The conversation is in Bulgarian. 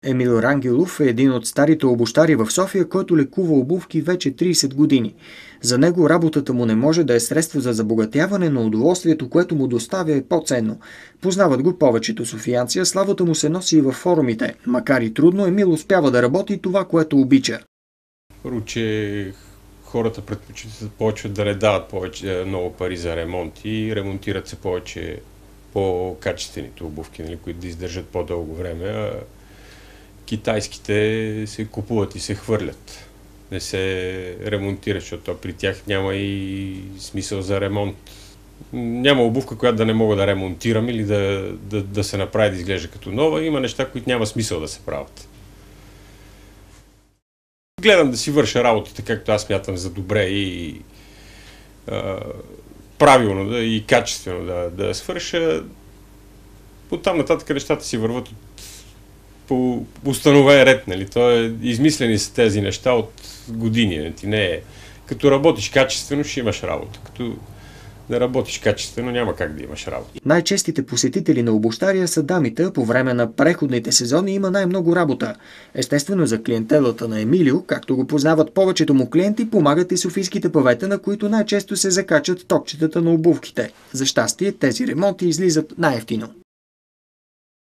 Емил Рангелов е един от старите обущари в София, който лекува обувки вече 30 години. За него работата му не може да е средство за забогатяване, но удоволствието, което му доставя, е по-ценно. Познават го повечето софиянци, а славата му се носи и във форумите. Макар и трудно, Емил успява да работи това, което обича. Първо, че хората предпочитат повече да не дават повече много пари за ремонт и ремонтират се повече по-качествените обувки, нали, които да издържат по-дълго време, а китайските се купуват и се хвърлят. Не се ремонтират, защото при тях няма и смисъл за ремонт. Няма обувка, която да не мога да ремонтирам или да се направи да изглежда като нова. Има неща, които няма смисъл да се правят. Гледам да си върша работата, както аз смятам за добре и правилно и качествено да свърша. Оттам нататък нещата си върват по установен ред. Нали? Измислени са тези неща от години. Не е. Като работиш качествено, ще имаш работа. Като не работиш качествено, няма как да имаш работа. Най-честите посетители на обущария са дамите, а по време на преходните сезони има най-много работа. Естествено, за клиентелата на Емилио, както го познават повечето му клиенти, помагат и софийските павета, на които най-често се закачат топчетата на обувките. За щастие, тези ремонти излизат най-евтино.